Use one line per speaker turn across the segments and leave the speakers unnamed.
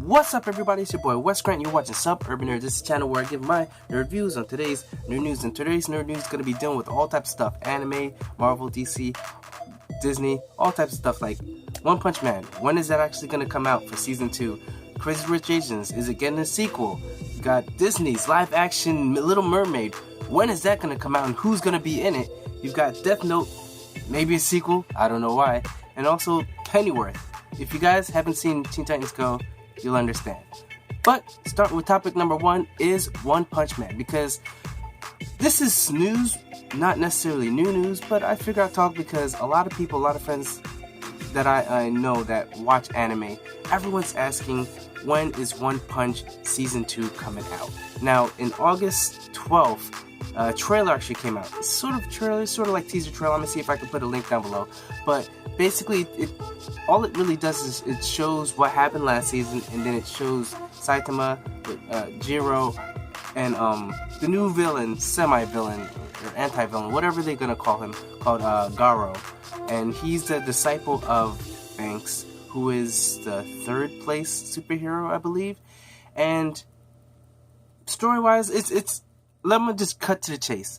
What's up, everybody? It's your boy Wes Grant. You're watching Suburban Nerd. This is a channel where I give my reviews on today's nerd news. And today's nerd news is going to be dealing with all types of stuff: anime, Marvel, DC, Disney, all types of stuff like One Punch Man. When is that actually going to come out for season 2? Crazy Rich Asians, is it getting a sequel? You got Disney's live action Little Mermaid. When is that going to come out and who's going to be in it? You've got Death Note, maybe a sequel, I don't know why. And also Pennyworth. If you guys haven't seen Teen Titans Go, you'll understand. But start with topic number 1 is One Punch Man, because this is news, not necessarily new news, but I figure I'd talk because a lot of people, a lot of friends that I know that watch anime, everyone's asking, when is One Punch season 2 coming out? Now, in August 12th, a trailer actually came out. It's sort of trailer, sort of like teaser trailer. I'm gonna see if I can put a link down below. But basically, all it really does is it shows what happened last season, and then it shows Saitama, Jiro, and the new villain, semi-villain, or anti-villain, whatever they're gonna call him, called Garo. And he's the disciple of Banks, who is the 3rd place superhero, I believe. And story-wise, it's let me just cut to the chase.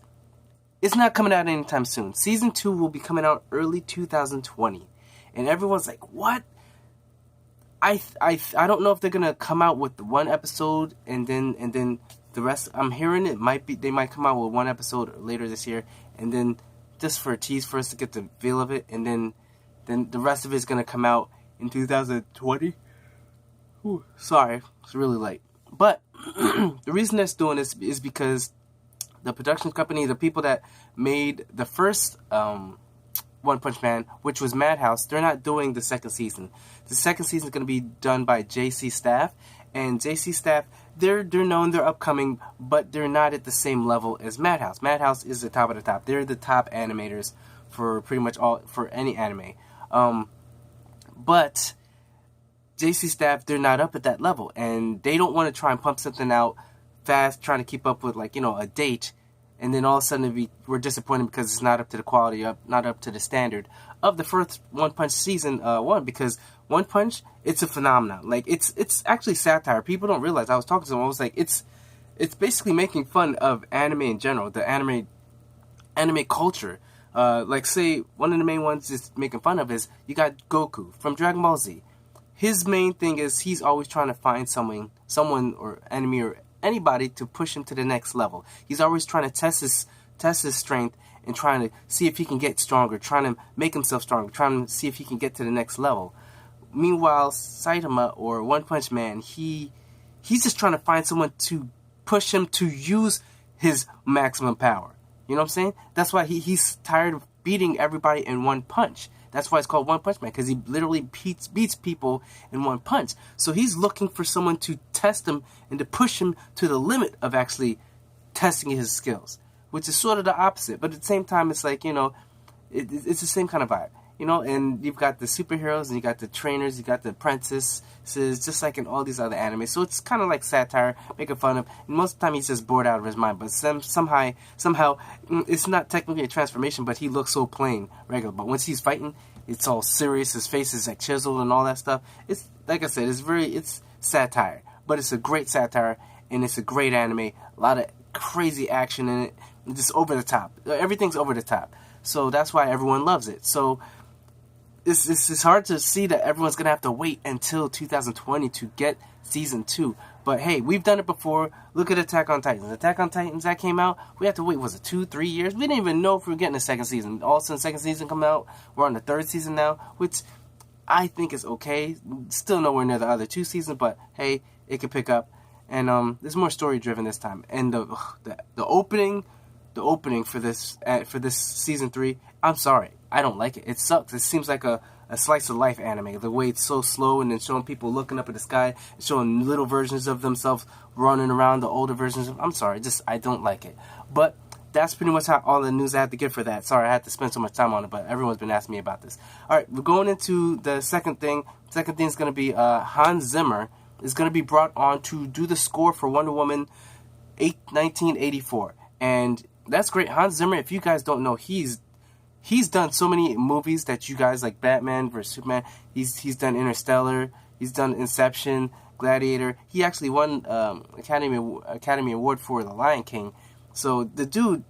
It's not coming out anytime soon. Season 2 will be coming out early 2020. And everyone's like, what? I don't know if they're gonna come out with one episode and then the rest. I'm hearing they might come out with one episode later this year, and then just for a tease for us to get the feel of it, and then the rest of it is gonna come out in 2020. Ooh, sorry, it's really late. But the reason they're doing this is because the production company, the people that made the first One Punch Man, which was Madhouse, they're not doing the second season. The second season is going to be done by JC Staff, and JC Staff, they're known, they're upcoming, but they're not at the same level as Madhouse. Madhouse is the top of the top. They're the top animators for pretty much for any anime. But JC Staff, they're not up at that level, and they don't want to try and pump something out fast, trying to keep up with, like, a date, and then all of a sudden we're disappointed because it's not up to the quality, not up to the standard of the first One Punch season 1, because One Punch, it's a phenomenon. Like, it's actually satire. People don't realize. I was talking to someone, I was like, it's basically making fun of anime in general, the anime culture. Like, say, one of the main ones is making fun of is, you got Goku from Dragon Ball Z. His main thing is he's always trying to find someone or enemy or anybody to push him to the next level. He's always trying to test his strength and trying to see if he can get stronger, trying to make himself stronger, trying to see if he can get to the next level. Meanwhile, Saitama or One Punch Man, he's just trying to find someone to push him to use his maximum power. You know what I'm saying? That's why he's tired of beating everybody in one punch. That's why it's called One Punch Man, because he literally beats people in one punch. So he's looking for someone to test him and to push him to the limit of actually testing his skills, which is sort of the opposite. But at the same time, it's like, it's the same kind of vibe. And you've got the superheroes, and you got the trainers, you got the apprentices, just like in all these other animes. So it's kind of like satire, making fun of. And most of the time, he's just bored out of his mind. But somehow, it's not technically a transformation, but he looks so plain, regular. But once he's fighting, it's all serious. His face is like chiseled and all that stuff. It's like I said, it's satire, but it's a great satire, and it's a great anime. A lot of crazy action in it, just over the top. Everything's over the top. So that's why everyone loves it. So it's hard to see that everyone's going to have to wait until 2020 to get Season 2. But hey, we've done it before. Look at Attack on Titans. Attack on Titans, that came out. We had to wait, was it 2-3 years? We didn't even know if we were getting a second season. All of a sudden, second season come out. We're on the 3rd season now, which I think is okay. Still nowhere near the other 2 seasons, but hey, it could pick up. And there's more story-driven this time. And the opening for this Season 3, I'm sorry, I don't like it. It sucks. It seems like a slice of life anime. The way it's so slow, and then showing people looking up at the sky, and showing little versions of themselves running around, the older versions. I'm sorry, I don't like it. But that's pretty much all the news I had to give for that. Sorry, I had to spend so much time on it, but everyone's been asking me about this. Alright, we're going into the second thing. Second thing is going to be Hans Zimmer is going to be brought on to do the score for Wonder Woman 1984. And that's great. Hans Zimmer, if you guys don't know, he's done so many movies that you guys like, Batman vs Superman. He's done Interstellar. He's done Inception. Gladiator. He actually won Academy Award for The Lion King. So the dude,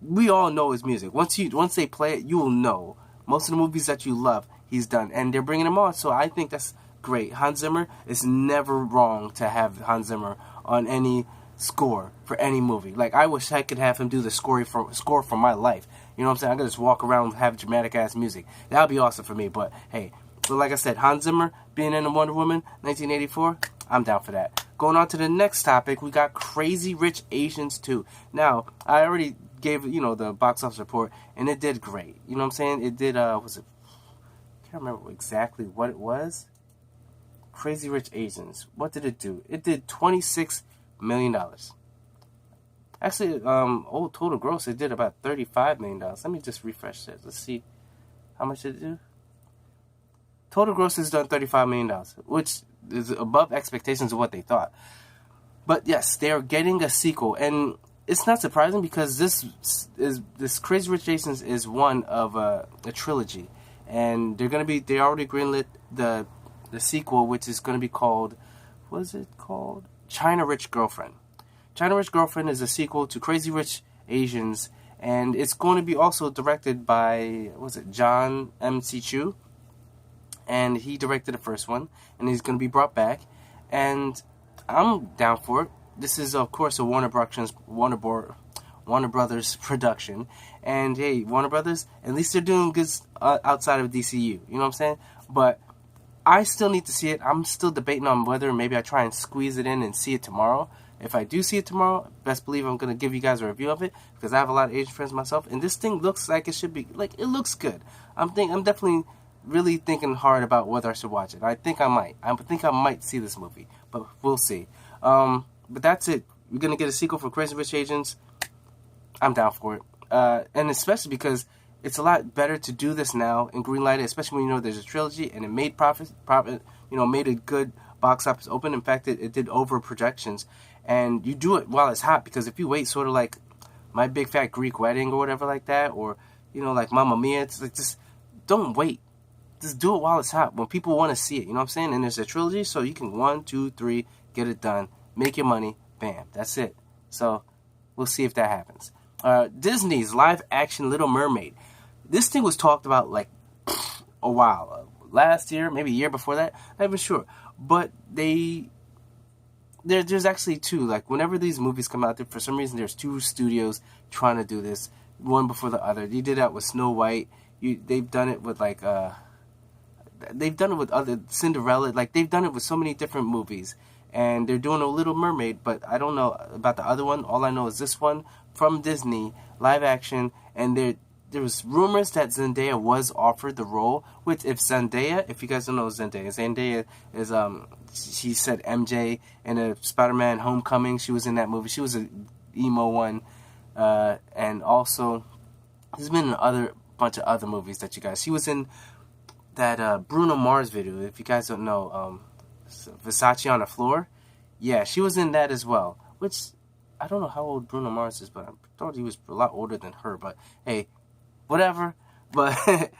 we all know his music. Once they play it, you will know. Most of the movies that you love, he's done. And they're bringing him on, so I think that's great. Hans Zimmer, it's never wrong to have Hans Zimmer on any score for any movie. Like, I wish I could have him do the score for my life. You know what I'm saying? I could just walk around and have dramatic-ass music. That would be awesome for me, but hey. So like I said, Hans Zimmer being in Wonder Woman 1984, I'm down for that. Going on to the next topic, we got Crazy Rich Asians 2. Now, I already gave, the box office report, and it did great. You know what I'm saying? It did, I can't remember exactly what it was. Crazy Rich Asians. What did it do? It did $26 million. Actually, total gross, it did about $35 million. Let me just refresh this. Let's see how much did it do. Total gross has done $35 million, which is above expectations of what they thought. But yes, they are getting a sequel, and it's not surprising because this Crazy Rich Asians is one of a trilogy, and they already greenlit the sequel, which is going to be called, what is it called? China Rich Girlfriend. China Rich Girlfriend is a sequel to Crazy Rich Asians, and it's going to be also directed by, Jon Chu? And he directed the first one, and he's going to be brought back, and I'm down for it. This is, of course, a Warner Brothers production, and hey, Warner Brothers, at least they're doing good outside of DCU, you know what I'm saying? But I still need to see it. I'm still debating on whether maybe I try and squeeze it in and see it tomorrow. If I do see it tomorrow, best believe I'm going to give you guys a review of it, because I have a lot of Asian friends myself, and this thing looks like it should be, it looks good. I'm definitely really thinking hard about whether I should watch it. I think I might. I think I might see this movie, but we'll see. But that's it. We're going to get a sequel for Crazy Rich Asians. I'm down for it. And especially because it's a lot better to do this now and greenlight it, especially when there's a trilogy and it made profit, made a good box office open. In fact, it did over projections. And you do it while it's hot, because if you wait sort of like My Big Fat Greek Wedding or whatever like that, or, like Mamma Mia, it's like, just don't wait. Just do it while it's hot, when people want to see it, you know what I'm saying? And there's a trilogy, so you can 1, 2, 3, get it done, make your money, bam, that's it. So, we'll see if that happens. Disney's live-action Little Mermaid. This thing was talked about, a while. Last year, maybe a year before that, not even sure. But there's actually two. Whenever these movies come out, for some reason, there's two studios trying to do this, one before the other. They did that with Snow White. They've done it with, they've done it with other Cinderella. They've done it with so many different movies, and they're doing a Little Mermaid, but I don't know about the other one. All I know is this one from Disney, live action, and there was rumors that Zendaya was offered the role. Which, if you guys don't know Zendaya is she said MJ in a Spiderman Homecoming. She was in that movie. She was an emo one, and also there's been a bunch of other movies that you guys. She was in that Bruno Mars video, if you guys don't know, Versace on the Floor. Yeah, she was in that as well, which, I don't know how old Bruno Mars is, but I thought he was a lot older than her, but hey, whatever. But,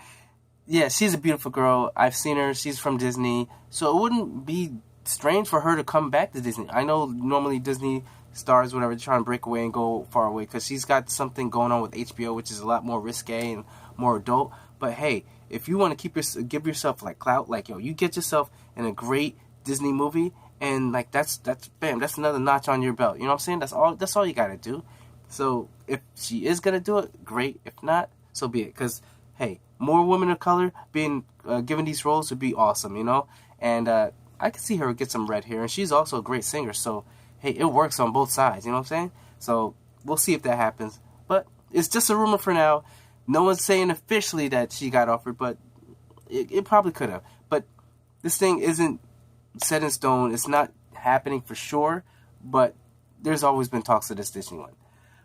yeah, she's a beautiful girl. I've seen her. She's from Disney, so it wouldn't be strange for her to come back to Disney. I know normally Disney stars, whatever, try and break away and go far away, because she's got something going on with HBO, which is a lot more risque and more adult, but hey, if you want to give yourself clout, you get yourself in a great Disney movie, and that's bam, that's another notch on your belt. You know what I'm saying? That's all you gotta do. So if she is gonna do it, great. If not, so be it. Because hey, more women of color being given these roles would be awesome, And I can see her get some red hair, and she's also a great singer. So hey, it works on both sides. You know what I'm saying? So we'll see if that happens. But it's just a rumor for now. No one's saying officially that she got offered, but it probably could have. But this thing isn't set in stone. It's not happening for sure, but there's always been talks of this Disney one.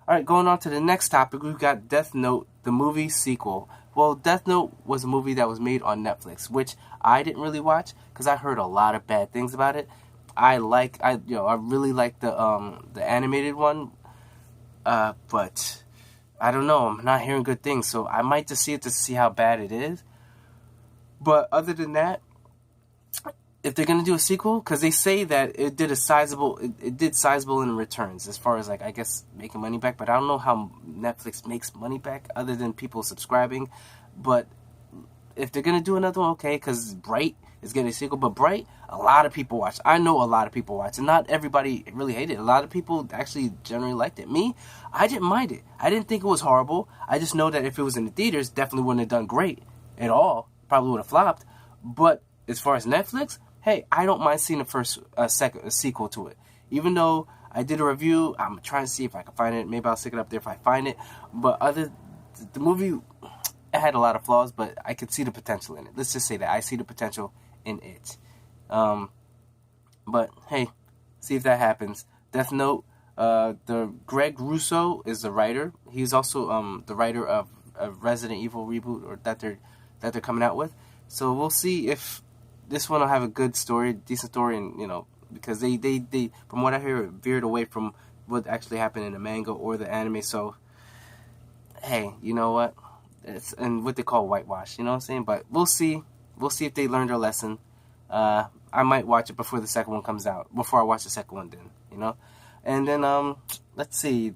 Alright, going on to the next topic, we've got Death Note, the movie sequel. Well, Death Note was a movie that was made on Netflix, which I didn't really watch because I heard a lot of bad things about it. I really like the animated one, but I don't know, I'm not hearing good things, so I might just see it to see how bad it is. But other than that, if they're gonna do a sequel, because they say that it did sizable in returns as far as like, I guess, making money back, but I don't know how Netflix makes money back other than people subscribing. But if they're gonna do another one, okay, because Bright is getting a sequel, but Bright, a lot of people watched. I know a lot of people watched, and not everybody really hated it. A lot of people actually generally liked it. Me, I didn't mind it. I didn't think it was horrible. I just know that if it was in the theaters, definitely wouldn't have done great at all. Probably would have flopped. But as far as Netflix, hey, I don't mind seeing a sequel to it. Even though I did a review, I'm trying to see if I can find it. Maybe I'll stick it up there if I find it. But the movie, it had a lot of flaws, but I could see the potential in it. Let's just say that I see the potential in it. But hey, see if that happens. Death Note. The Greg Russo is the writer. He's also the writer of Resident Evil reboot, or that they're coming out with. So we'll see if this one will have a good story, decent story, and because they from what I hear, veered away from what actually happened in the manga or the anime. So hey, you know what? It's and what they call whitewash. You know what I'm saying? But we'll see. We'll see if they learned their lesson. I might watch it before the second one comes out. Before I watch the second one, then and then let's see.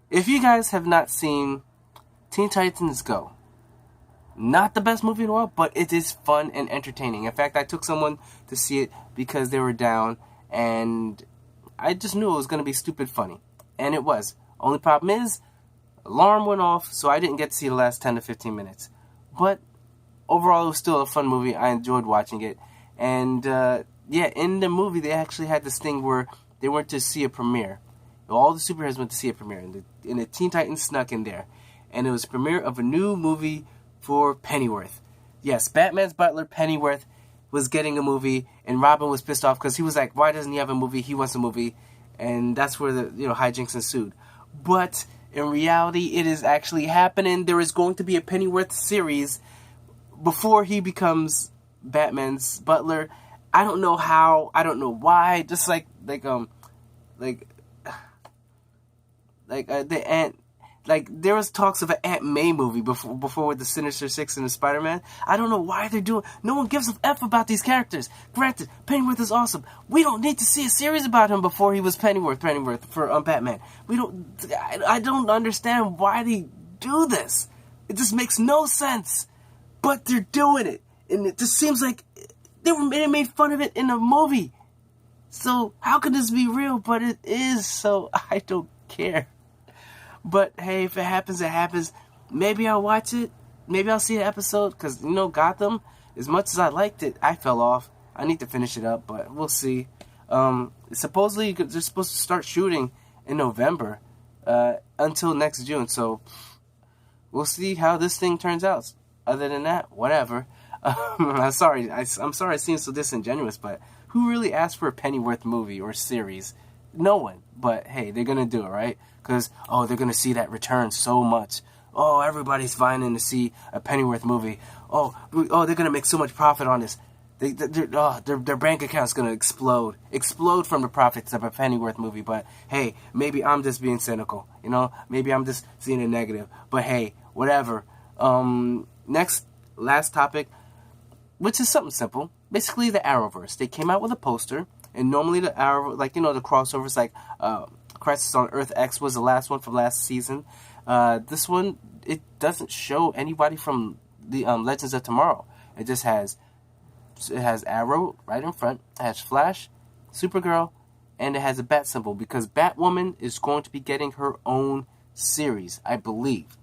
If you guys have not seen Teen Titans Go, not the best movie in the world, but it is fun and entertaining. In fact, I took someone to see it because they were down, and I just knew it was going to be stupid funny. And it was. Only problem is, alarm went off, so I didn't get to see the last 10 to 15 minutes. But overall, it was still a fun movie. I enjoyed watching it. And, in the movie, they actually had this thing where they went to see a premiere. All the superheroes went to see a premiere, and the Teen Titans snuck in there. And it was a premiere of a new movie for Pennyworth. Yes, Batman's butler, Pennyworth, was getting a movie, and Robin was pissed off because he was like, why doesn't he have a movie? He wants a movie. And that's where the hijinks ensued. But in reality, it is actually happening. There is going to be a Pennyworth series before he becomes Batman's butler. I don't know how. I don't know why. Just like the Aunt. Like, there was talks of an Aunt May movie before with the Sinister Six and the Spiderman. I don't know why they're doing. No one gives a F about these characters. Granted, Pennyworth is awesome. We don't need to see a series about him before he was Pennyworth for Batman. We don't. I don't understand why they do this. It just makes no sense. But they're doing it, and it just seems like they made fun of it in a movie. So how could this be real? But it is. So I don't care. But hey, if it happens, it happens. Maybe I'll watch it. Maybe I'll see an episode. Because, Gotham, as much as I liked it, I fell off. I need to finish it up, but we'll see. Supposedly, they're supposed to start shooting in November until next June. So we'll see how this thing turns out. Other than that, whatever. I'm sorry I seem so disingenuous, but who really asked for a Pennyworth movie or series? No one. But hey, they're going to do it, right? Because, they're going to see that return so much. Oh, everybody's vying to see a Pennyworth movie. Oh, they're going to make so much profit on this. Their bank account's going to explode. Explode from the profits of a Pennyworth movie. But hey, maybe I'm just being cynical. Maybe I'm just seeing it negative. But hey, whatever. Last topic, which is something simple. Basically, the Arrowverse. They came out with a poster. And normally the Arrow, the crossovers, Crisis on Earth X was the last one from last season. This one, it doesn't show anybody from the Legends of Tomorrow. It just has Arrow right in front. It has Flash, Supergirl, and it has a bat symbol because Batwoman is going to be getting her own series, I believe.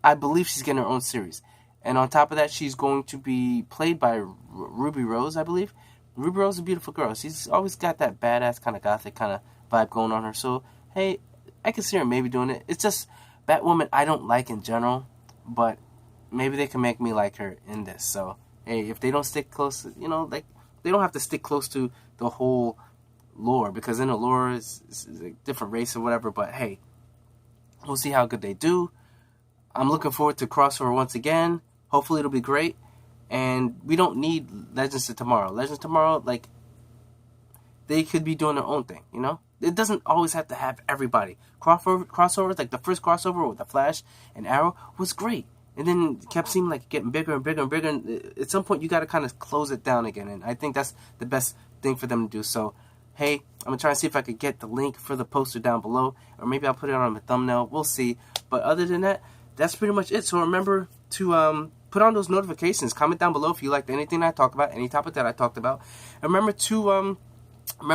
I believe she's getting her own series. And on top of that, she's going to be played by Ruby Rose, I believe. Ruby Rose is a beautiful girl. She's always got that badass kind of gothic kind of vibe going on her. So, hey, I can see her maybe doing it. It's just Batwoman I don't like in general, but maybe they can make me like her in this. So, hey, if they don't stick close, they don't have to stick close to the whole lore, because in the lore is a different race or whatever. But hey, we'll see how good they do. I'm looking forward to crossover once again. Hopefully it'll be great. And we don't need Legends of Tomorrow. Legends of Tomorrow, they could be doing their own thing, It doesn't always have to have everybody. Crossovers, like the first crossover with The Flash and Arrow, was great. and then it kept seeming like getting bigger and bigger and bigger. And at some point, you got to kind of close it down again. And I think that's the best thing for them to do. So, hey, I'm going to try and see if I could get the link for the poster down below. Or maybe I'll put it on my thumbnail. We'll see. But other than that, that's pretty much it. So remember to put on those notifications. Comment down below if you liked anything I talked about, any topic that I talked about. And remember to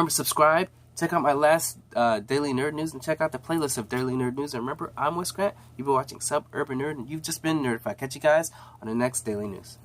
subscribe. Check out my last Daily Nerd News, and check out the playlist of Daily Nerd News. And remember, I'm Wes Grant. You've been watching Suburban Nerd, and you've just been Nerdified. Catch you guys on the next Daily News.